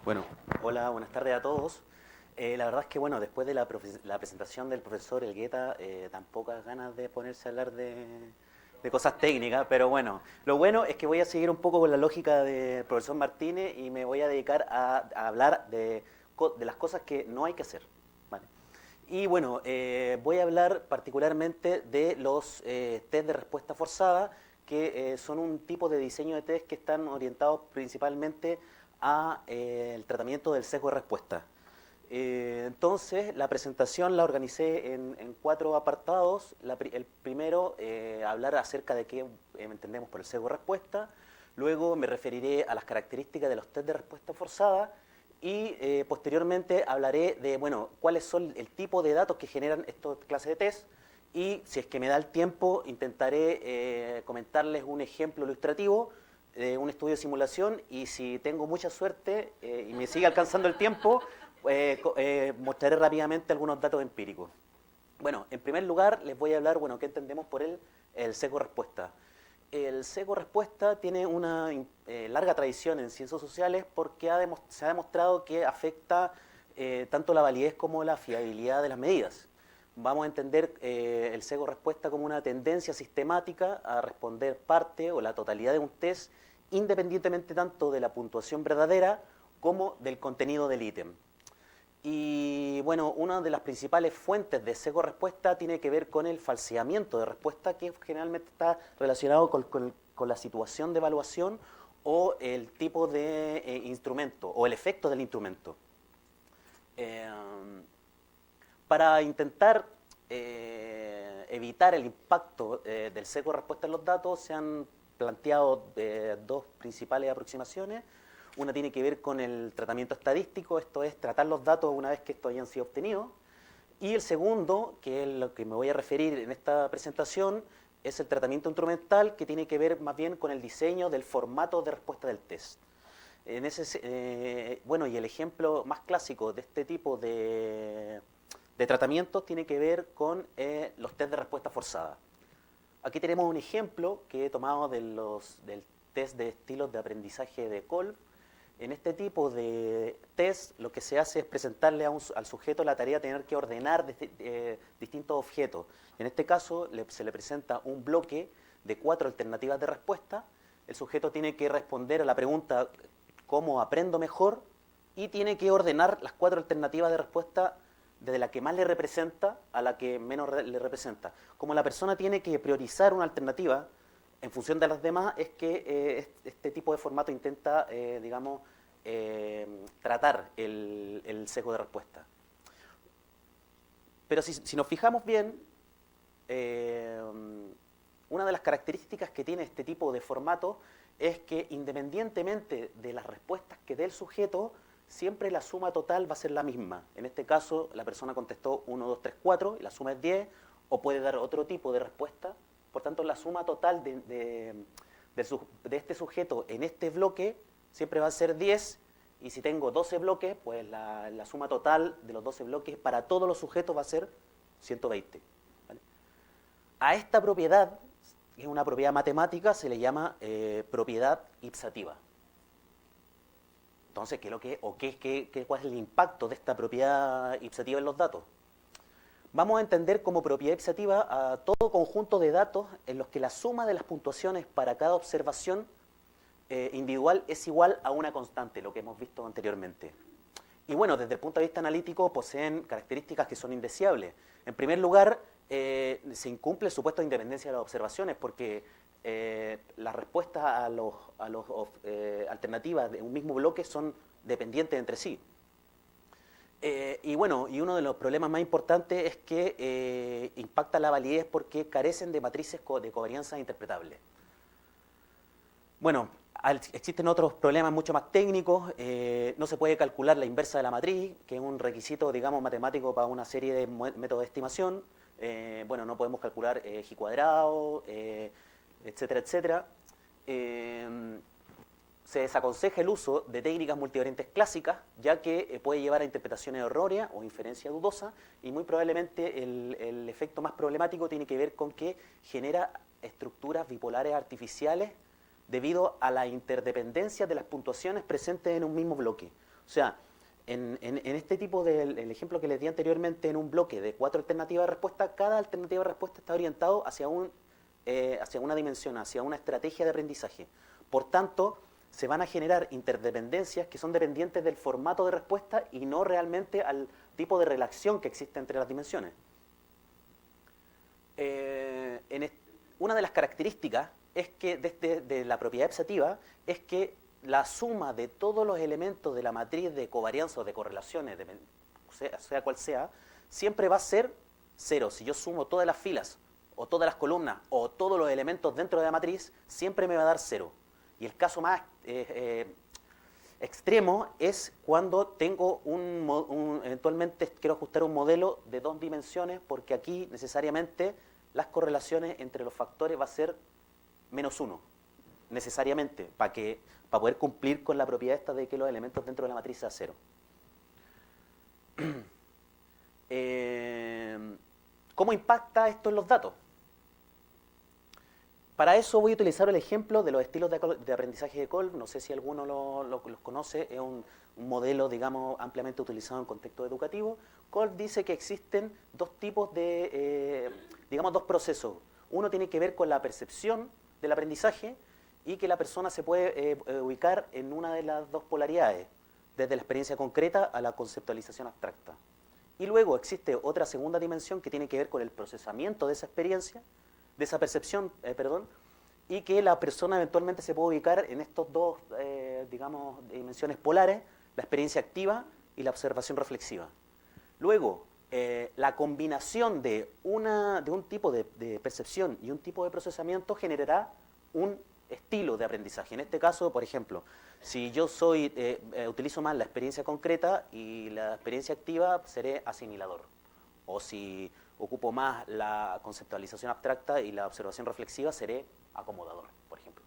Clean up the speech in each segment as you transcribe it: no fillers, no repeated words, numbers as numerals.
Bueno, hola, buenas tardes a todos. La verdad es que, bueno, después de la presentación del profesor Elgueta, tan pocas ganas de ponerse a hablar de cosas técnicas, pero bueno, lo bueno es que voy a seguir un poco con la lógica del profesor Martínez y me voy a dedicar a hablar de las cosas que no hay que hacer. ¿Vale? Y bueno, voy a hablar particularmente de los test de respuesta forzada, que son un tipo de diseño de test que están orientados principalmente a el tratamiento del sesgo de respuesta. Entonces, la presentación la organicé en cuatro apartados. El primero, hablar acerca de qué entendemos por el sesgo de respuesta. Luego me referiré a las características de los test de respuesta forzada y posteriormente hablaré de, bueno, cuáles son el tipo de datos que generan esta clase de test y si es que me da el tiempo intentaré comentarles un ejemplo ilustrativo de un estudio de simulación y si tengo mucha suerte y me sigue alcanzando el tiempo, mostraré rápidamente algunos datos empíricos. Bueno, en primer lugar les voy a hablar, bueno, qué entendemos por el sesgo respuesta. El sesgo respuesta tiene una larga tradición en ciencias sociales porque se ha demostrado que afecta tanto la validez como la fiabilidad de las medidas. Vamos a entender el sesgo respuesta como una tendencia sistemática a responder parte o la totalidad de un test independientemente tanto de la puntuación verdadera como del contenido del ítem. Y bueno, una de las principales fuentes de sesgo respuesta tiene que ver con el falseamiento de respuesta, que generalmente está relacionado con la situación de evaluación o el tipo de instrumento o el efecto del instrumento. Eh, para intentar evitar el impacto del sesgo de respuesta en los datos, se han planteado dos principales aproximaciones. Una tiene que ver con el tratamiento estadístico, esto es tratar los datos una vez que estos hayan sido obtenidos. Y el segundo, que es lo que me voy a referir en esta presentación, es el tratamiento instrumental, que tiene que ver más bien con el diseño del formato de respuesta del test. Bueno, y el ejemplo más clásico de este tipo de tratamientos tiene que ver con los test de respuesta forzada. Aquí tenemos un ejemplo que he tomado del test de estilos de aprendizaje de Kolb. En este tipo de test lo que se hace es presentarle al sujeto la tarea de tener que ordenar distintos objetos. En este caso se le presenta un bloque de 4 alternativas de respuesta. El sujeto tiene que responder a la pregunta ¿cómo aprendo mejor? Y tiene que ordenar las 4 alternativas de respuesta desde la que más le representa a la que menos le representa. Como la persona tiene que priorizar una alternativa en función de las demás, es que este tipo de formato intenta, digamos, tratar el sesgo de respuesta. Pero si nos fijamos bien, una de las características que tiene este tipo de formato es que independientemente de las respuestas que dé el sujeto, siempre la suma total va a ser la misma. En este caso, la persona contestó 1, 2, 3, 4, y la suma es 10, o puede dar otro tipo de respuesta. Por tanto, la suma total de este sujeto en este bloque siempre va a ser 10, y si tengo 12 bloques, pues la suma total de los 12 bloques para todos los sujetos va a ser 120. ¿Vale? A esta propiedad, que es una propiedad matemática, se le llama propiedad ipsativa. Entonces, ¿cuál es el impacto de esta propiedad ipsativa en los datos? Vamos a entender como propiedad ipsativa a todo conjunto de datos en los que la suma de las puntuaciones para cada observación individual es igual a una constante, lo que hemos visto anteriormente. Y bueno, desde el punto de vista analítico poseen características que son indeseables. En primer lugar, se incumple el supuesto de independencia de las observaciones porque las respuestas a las alternativas de un mismo bloque son dependientes entre sí. Y bueno, y uno de los problemas más importantes es que impacta la validez porque carecen de matrices de covarianza interpretables. Bueno, existen otros problemas mucho más técnicos. No se puede calcular la inversa de la matriz, que es un requisito, digamos, matemático para una serie de métodos de estimación. Bueno, no podemos calcular G cuadrado, etcétera, etcétera. Se desaconseja el uso de técnicas multivariantes clásicas, ya que puede llevar a interpretaciones erróneas o inferencia dudosa, y muy probablemente el efecto más problemático tiene que ver con que genera estructuras bipolares artificiales debido a la interdependencia de las puntuaciones presentes en un mismo bloque. O sea, en este tipo del ejemplo que les di anteriormente, en un bloque de 4 alternativas de respuesta, cada alternativa de respuesta está orientado hacia una dimensión, hacia una estrategia de aprendizaje. Por tanto, se van a generar interdependencias que son dependientes del formato de respuesta y no realmente al tipo de relación que existe entre las dimensiones. Una de las características es que de la propiedad epsativa es que la suma de todos los elementos de la matriz de covarianza o de correlaciones, sea cual sea, siempre va a ser cero. Si yo sumo todas las filas o todas las columnas o todos los elementos dentro de la matriz, siempre me va a dar cero. Y el caso más extremo es cuando tengo eventualmente quiero ajustar un modelo de 2 dimensiones, porque aquí necesariamente las correlaciones entre los factores va a ser -1, necesariamente, para poder cumplir con la propiedad esta de que los elementos dentro de la matriz sean 0. ¿Cómo impacta esto en los datos? Para eso voy a utilizar el ejemplo de los estilos de aprendizaje de Kolb. No sé si alguno los conoce, es un modelo, digamos, ampliamente utilizado en contexto educativo. Kolb dice que existen 2 tipos de, digamos, 2 procesos. Uno tiene que ver con la percepción del aprendizaje y que la persona se puede ubicar en una de las 2 polaridades, desde la experiencia concreta a la conceptualización abstracta. Y luego existe otra segunda dimensión que tiene que ver con el procesamiento de esa experiencia, de esa percepción, y que la persona eventualmente se puede ubicar en estos 2, digamos, dimensiones polares, la experiencia activa y la observación reflexiva. Luego, la combinación de un tipo de percepción y un tipo de procesamiento generará un estilo de aprendizaje. En este caso, por ejemplo, si yo utilizo más la experiencia concreta y la experiencia activa, seré asimilador. O si ocupo más la conceptualización abstracta y la observación reflexiva, seré acomodador, por ejemplo.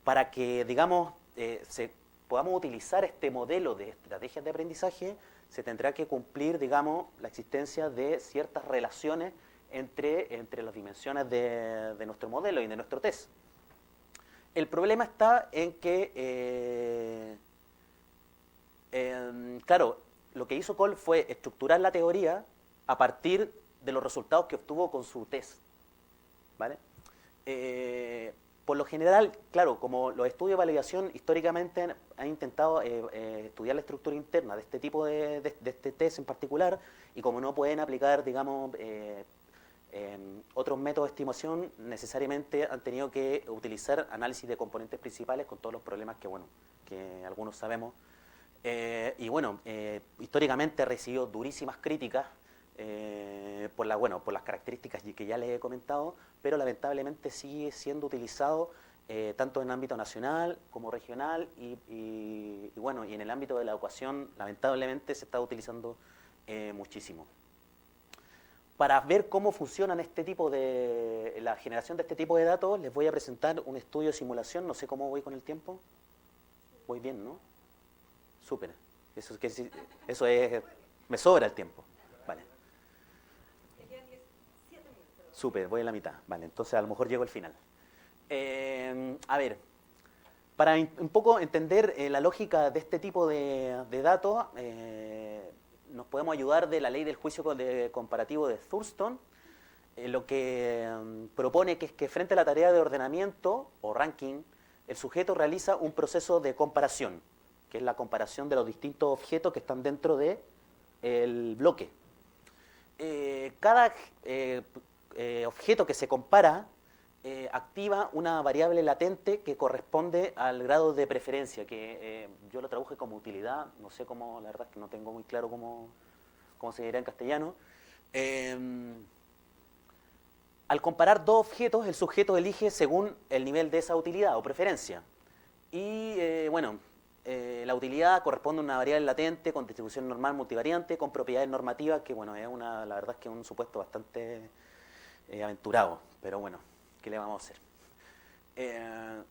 Para que, digamos, podamos utilizar este modelo de estrategias de aprendizaje, se tendrá que cumplir, digamos, la existencia de ciertas relaciones entre las dimensiones de nuestro modelo y de nuestro test. El problema está en que, claro, lo que hizo Kolb fue estructurar la teoría a partir de los resultados que obtuvo con su test, ¿vale? Por lo general, claro, como los estudios de validación históricamente han intentado estudiar la estructura interna de este tipo de este test en particular, y como no pueden aplicar, digamos, otros métodos de estimación, necesariamente han tenido que utilizar análisis de componentes principales con todos los problemas que algunos sabemos. Y bueno, históricamente ha recibido durísimas críticas por las características que ya les he comentado, pero lamentablemente sigue siendo utilizado tanto en ámbito nacional como regional y en el ámbito de la educación lamentablemente se está utilizando muchísimo. Para ver cómo funcionan la generación de este tipo de datos, les voy a presentar un estudio de simulación. No sé cómo voy con el tiempo. Voy bien, ¿no? Súper. Eso es, me sobra el tiempo. Vale. Súper, voy a la mitad. Vale, entonces a lo mejor llego al final. A ver, para un poco entender la lógica de este tipo de datos, nos podemos ayudar de la ley del juicio comparativo de Thurston, lo que propone que es que frente a la tarea de ordenamiento o ranking, el sujeto realiza un proceso de comparación, que es la comparación de los distintos objetos que están dentro del bloque. Cada objeto que se compara activa una variable latente que corresponde al grado de preferencia, que yo lo traduje como utilidad, no sé cómo, la verdad es que no tengo muy claro cómo se dirá en castellano. Al comparar 2 objetos, el sujeto elige según el nivel de esa utilidad o preferencia. Y la utilidad corresponde a una variable latente con distribución normal multivariante, con propiedades normativas, que la verdad es que es un supuesto bastante aventurado, pero bueno, ¿qué le vamos a hacer?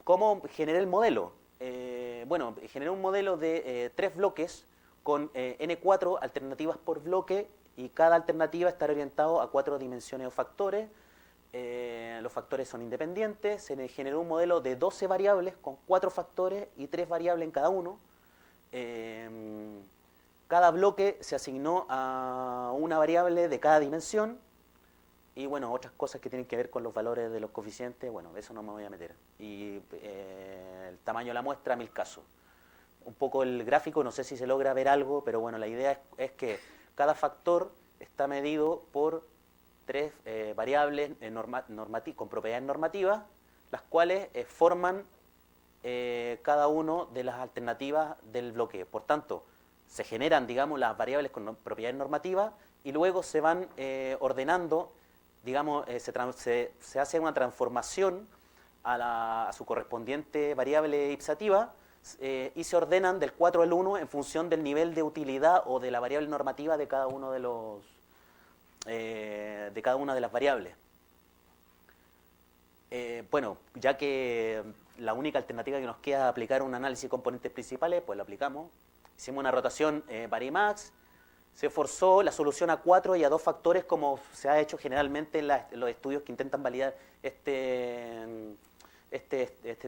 ¿Cómo generé el modelo? Generé un modelo de 3 bloques con N4 alternativas por bloque, y cada alternativa estará orientado a 4 dimensiones o factores. Los factores son independientes, se generó un modelo de 12 variables con 4 factores y 3 variables en cada uno. Cada bloque se asignó a una variable de cada dimensión y bueno, otras cosas que tienen que ver con los valores de los coeficientes, bueno, eso no me voy a meter. Y el tamaño de la muestra, 1000 casos. Un poco el gráfico, no sé si se logra ver algo, pero bueno, la idea es que cada factor está medido por 3 variables con propiedades normativas, las cuales forman cada una de las alternativas del bloque. Por tanto, se generan, digamos, las variables con propiedades normativas y luego se van ordenando, digamos, se hace una transformación a su correspondiente variable ipsativa y se ordenan del 4 al 1 en función del nivel de utilidad o de la variable normativa de cada uno de cada una de las variables. Bueno, ya que la única alternativa que nos queda es aplicar un análisis de componentes principales, pues lo aplicamos. Hicimos una rotación Varimax, se forzó la solución a 4 y a 2 factores como se ha hecho generalmente en los estudios que intentan validar este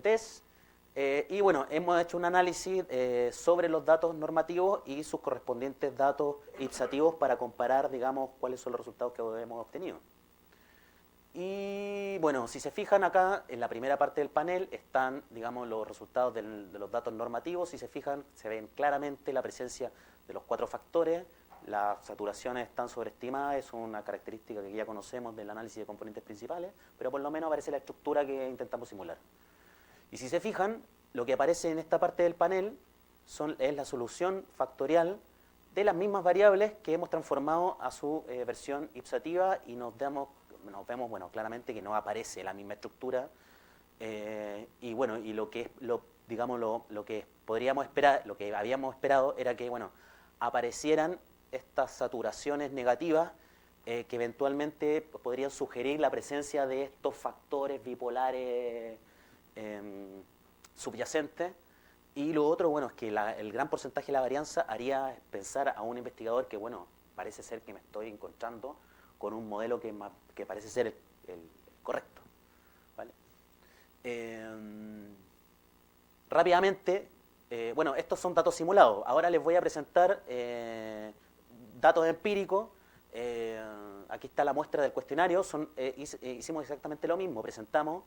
test. Y bueno, hemos hecho un análisis sobre los datos normativos y sus correspondientes datos ipsativos para comparar, digamos, cuáles son los resultados que hemos obtenido. Y bueno, si se fijan acá, en la primera parte del panel están, digamos, los resultados de los datos normativos. Si se fijan, se ven claramente la presencia de los 4 factores. Las saturaciones están sobreestimadas, es una característica que ya conocemos del análisis de componentes principales, pero por lo menos aparece la estructura que intentamos simular. Y si se fijan, lo que aparece en esta parte del panel es la solución factorial de las mismas variables que hemos transformado a su versión ipsativa y nos vemos, bueno, claramente que no aparece la misma estructura. Y bueno, y lo que podríamos esperar, lo que habíamos esperado era que, bueno, aparecieran estas saturaciones negativas que eventualmente podrían sugerir la presencia de estos factores bipolares subyacentes. Y lo otro, bueno, es que el gran porcentaje de la varianza haría pensar a un investigador que, bueno, parece ser que me estoy encontrando con un modelo que parece ser el correcto, ¿vale? Rápidamente, bueno, estos son datos simulados. Ahora les voy a presentar datos empíricos. Aquí está la muestra del cuestionario. Hicimos exactamente lo mismo. Presentamos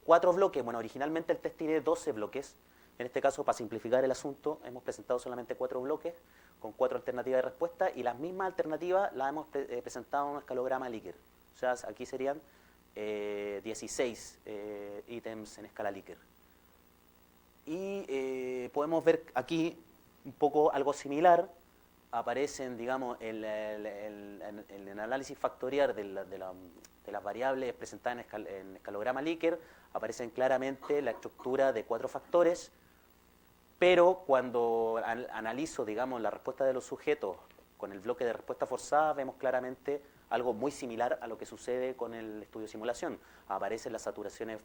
4 bloques. Bueno, originalmente el test tiene 12 bloques. En este caso, para simplificar el asunto, hemos presentado solamente 4 bloques con 4 alternativas de respuesta y las mismas alternativas las hemos presentado en un escalograma Likert. O sea, aquí serían 16 ítems en escala Likert. Y podemos ver aquí un poco algo similar. Aparecen, digamos, en el análisis factorial de las variables presentadas en escalograma Likert, aparecen claramente la estructura de 4 factores, pero cuando analizo, digamos, la respuesta de los sujetos con el bloque de respuesta forzada, vemos claramente algo muy similar a lo que sucede con el estudio de simulación. Aparecen las saturaciones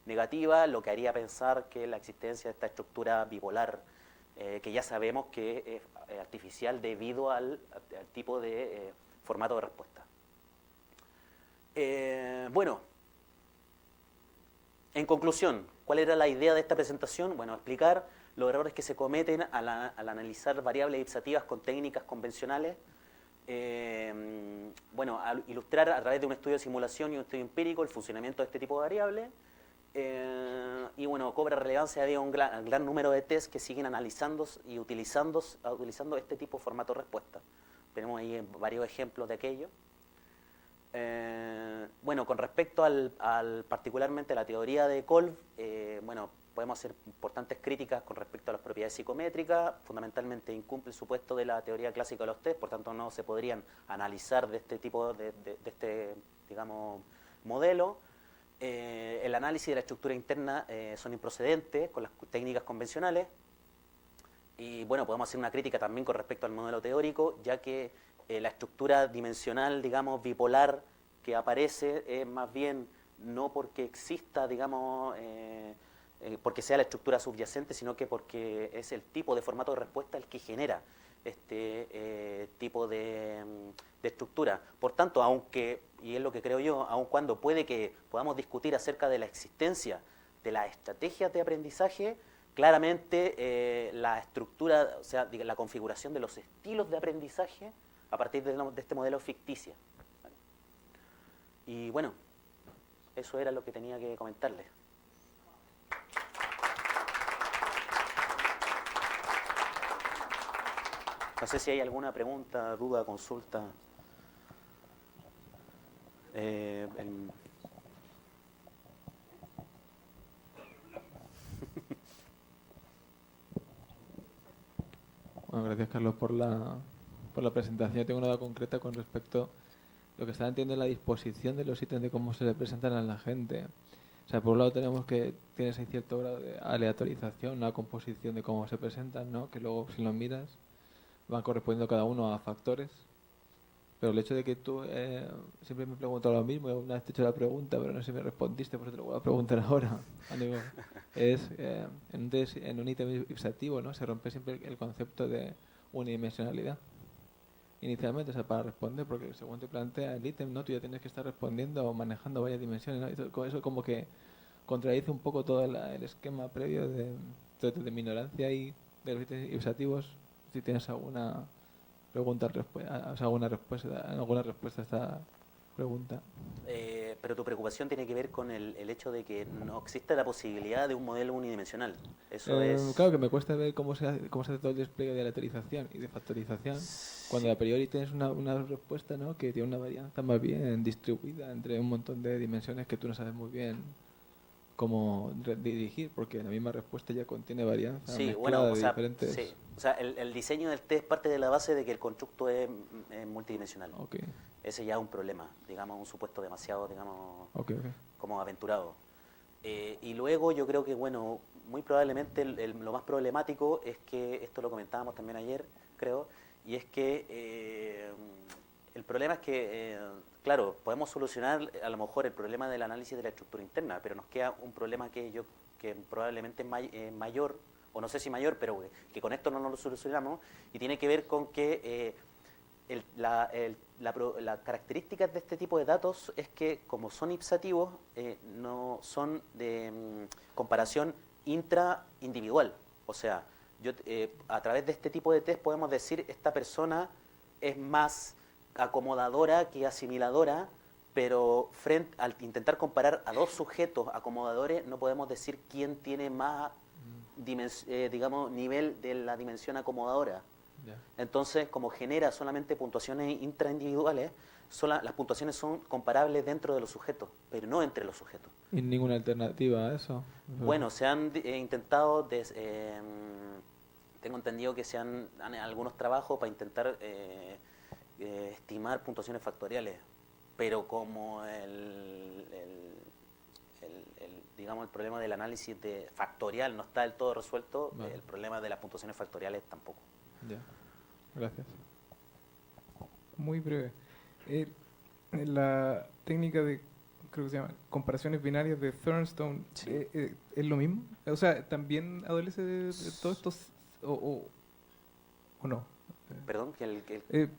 negativas, lo que haría pensar que la existencia de esta estructura bipolar, que ya sabemos que es artificial debido al tipo de formato de respuesta. Bueno, en conclusión, ¿cuál era la idea de esta presentación? Bueno, explicar los errores que se cometen al analizar variables ipsativas con técnicas convencionales. Bueno, al ilustrar a través de un estudio de simulación y un estudio empírico el funcionamiento de este tipo de variables. Y bueno, cobra relevancia, había un gran número de tests que siguen analizando y utilizando este tipo de formato de respuesta. Tenemos ahí varios ejemplos de aquello. Bueno, con respecto particularmente a la teoría de Kolb, bueno, podemos hacer importantes críticas con respecto a las propiedades psicométricas. Fundamentalmente incumple el supuesto de la teoría clásica de los test, por tanto no se podrían analizar de este tipo de digamos, modelo. El análisis de la estructura interna son improcedentes con las técnicas convencionales. Y bueno, podemos hacer una crítica también con respecto al modelo teórico, ya que la estructura dimensional, digamos, bipolar que aparece es más bien no porque exista, digamos, porque sea la estructura subyacente, sino que porque es el tipo de formato de respuesta el que genera este tipo de estructura. Por tanto, aunque, y es lo que creo yo, aun cuando puede que podamos discutir acerca de la existencia de las estrategias de aprendizaje, claramente la estructura, o sea, la configuración de los estilos de aprendizaje a partir de este modelo ficticio. Y bueno, eso era lo que tenía que comentarles. No sé si hay alguna pregunta, duda, consulta. Bueno, gracias Carlos por la presentación. Yo tengo una duda concreta con respecto a lo que estaba entendiendo en la disposición de los ítems de cómo se le presentan a la gente. O sea, por un lado tenemos que tienes ahí cierto grado de aleatorización, una composición de cómo se presentan, ¿no? Que luego si lo miras van correspondiendo cada uno a factores. Pero el hecho de que tú siempre me preguntas lo mismo, una vez te he hecho la pregunta, pero no sé si me respondiste, por eso te lo voy a preguntar ahora. Amigo, en un ítem ipsativo, ¿no? Se rompe siempre el concepto de unidimensionalidad. Inicialmente, o sea, para responder, porque según te plantea el ítem, ¿no? Tú ya tienes que estar respondiendo o manejando varias dimensiones, ¿no? Eso como que contradice un poco todo el esquema previo de mi ignorancia y de los ítems ipsativos. Si tienes alguna pregunta, o sea, alguna respuesta a esta pregunta. Pero tu preocupación tiene que ver con el hecho de que no existe la posibilidad de un modelo unidimensional. Eso es... Claro que me cuesta ver cómo se hace todo el despliegue de aleatorización y de factorización, cuando Sí. a priori tienes una respuesta, ¿no? Que tiene una varianza más bien distribuida entre un montón de dimensiones que tú no sabes muy bien cómo dirigir, porque la misma respuesta ya contiene varianza Sí, bueno, mezclada o de sea, sí. diferentes... O sea, el diseño del test parte de la base de que el constructo es multidimensional. Ok, Ese ya es un problema, digamos, un supuesto demasiado, digamos, ok. como aventurado. Y luego yo creo que, bueno, muy probablemente lo más problemático es que, esto lo comentábamos también ayer, creo, y es que el problema es que, claro, podemos solucionar a lo mejor el problema del análisis de la estructura interna, pero nos queda un problema que probablemente es mayor, o no sé si mayor, pero que con esto no lo solucionamos, y tiene que ver con que las características de este tipo de datos es que como son ipsativos, no son de comparación intraindividual. O sea, a través de este tipo de test podemos decir esta persona es más acomodadora que asimiladora, pero al intentar comparar a dos sujetos acomodadores no podemos decir quién tiene más digamos, nivel de la dimensión acomodadora. Ya. Entonces, como genera solamente puntuaciones intraindividuales, las puntuaciones son comparables dentro de los sujetos, pero no entre los sujetos. ¿Y ninguna alternativa a eso? Bueno, se han intentado, tengo entendido que han algunos trabajos para intentar estimar puntuaciones factoriales, pero como digamos, el problema del análisis factorial no está del todo resuelto, Vale. el problema de las puntuaciones factoriales tampoco. Ya, gracias. Muy breve. La técnica de, creo que se llama, comparaciones binarias de Thornstone, Sí. ¿es lo mismo? O sea, ¿también adolece de todos estos o no? Perdón, Eh,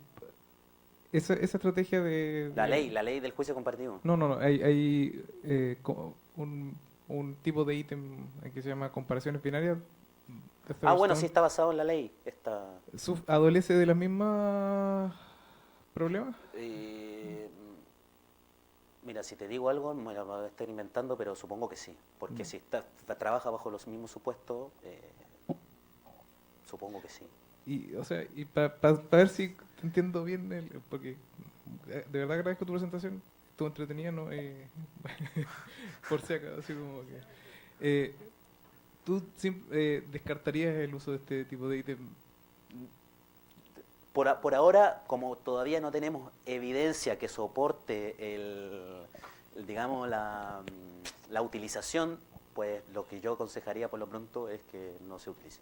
esa estrategia de... la ley del juicio compartido. No, hay un tipo de ítem que se llama comparaciones binarias de Ah, bueno, Thornstone. sí está basado en la ley. ¿Adolece de las mismas problemas? Mira, si te digo algo, me lo voy a estar inventando, pero supongo que sí. Porque si trabaja bajo los mismos supuestos, supongo que sí. Y, o sea, y para ver si te entiendo bien, porque de verdad agradezco tu presentación, estuvo entretenida, ¿no? Por si acaso, así como que... ¿tú descartarías el uso de este tipo de ítem? Por ahora, como todavía no tenemos evidencia que soporte digamos, la utilización, pues lo que yo aconsejaría por lo pronto es que no se utilice.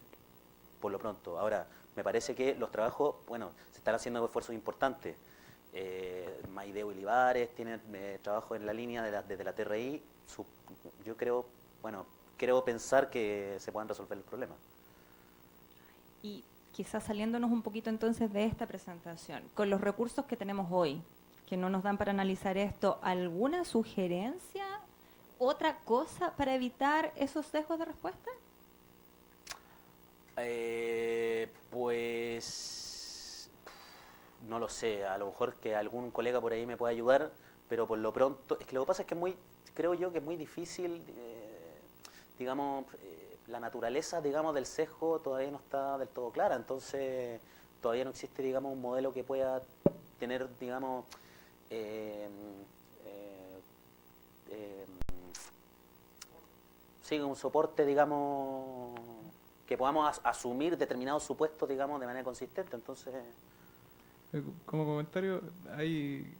Por lo pronto. Ahora, me parece que los trabajos, bueno, se están haciendo esfuerzos importantes. Maideu y Olivares tienen trabajo en la línea desde la TRI. Yo creo, bueno, creo pensar que se puedan resolver los problemas. Y quizás saliéndonos un poquito entonces de esta presentación, con los recursos que tenemos hoy, que no nos dan para analizar esto, ¿alguna sugerencia, otra cosa para evitar esos sesgos de respuesta? Pues no lo sé, a lo mejor que algún colega por ahí me pueda ayudar, pero por lo pronto, es que lo que pasa es que es muy, creo yo que es muy difícil, digamos, la naturaleza, digamos, del sesgo todavía no está del todo clara, entonces todavía no existe, digamos, un modelo que pueda tener, digamos, eh, eh, eh, sí, un soporte, digamos, que podamos asumir determinados supuestos, digamos, de manera consistente. Entonces, Como comentario, hay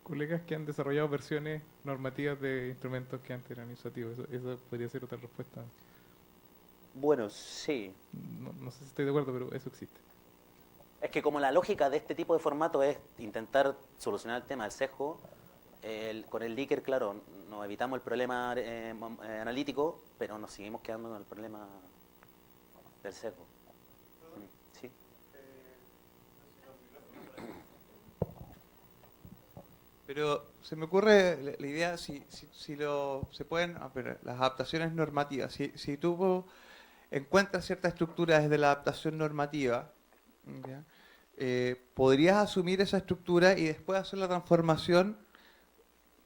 colegas que han desarrollado versiones normativas de instrumentos que antes eran insuativos. Eso podría ser otra respuesta. bueno, sí. No sé si estoy de acuerdo, pero eso existe. Es que como la lógica de este tipo de formato es intentar solucionar el tema del sesgo, con el Likert, claro, nos evitamos el problema analítico, pero nos seguimos quedando con el problema del sesgo. Sí. Pero se me ocurre la idea, se pueden, las adaptaciones normativas, si tú encuentras cierta estructura desde la adaptación normativa, ¿ya? Podrías asumir esa estructura y después hacer la transformación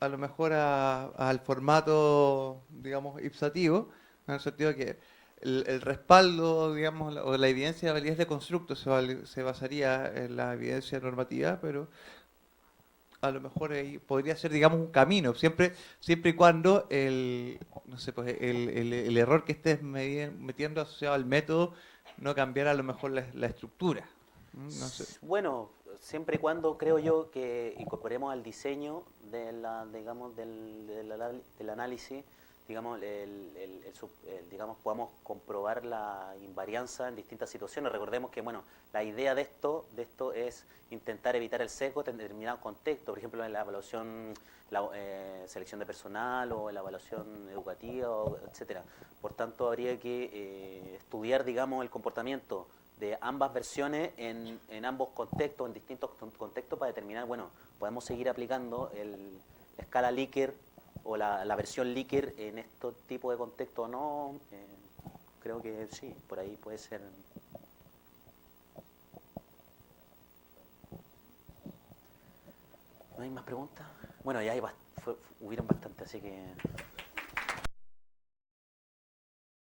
a lo mejor al formato, digamos, ipsativo, en el sentido de que el respaldo, digamos, o la evidencia de validez de constructo se basaría en la evidencia normativa, pero a lo mejor ahí podría ser, digamos, un camino, siempre y cuando no sé, pues el error que estés metiendo asociado al método no cambiara a lo mejor la estructura. No sé. Bueno, siempre y cuando creo yo que incorporemos al diseño de digamos, del análisis, digamos, digamos, podamos comprobar la invarianza en distintas situaciones. Recordemos que, bueno, la idea de esto es intentar evitar el sesgo en determinado contexto, por ejemplo, en la evaluación, selección de personal o en la evaluación educativa, etcétera. Por tanto, habría que estudiar, digamos, el comportamiento de ambas versiones en ambos contextos, en distintos contextos, para determinar, bueno, podemos seguir aplicando la escala Likert o la versión Likert en este tipo de contextos o no. Creo que sí, por ahí puede ser. ¿No hay más preguntas? Bueno, ya hubieron bastante, así que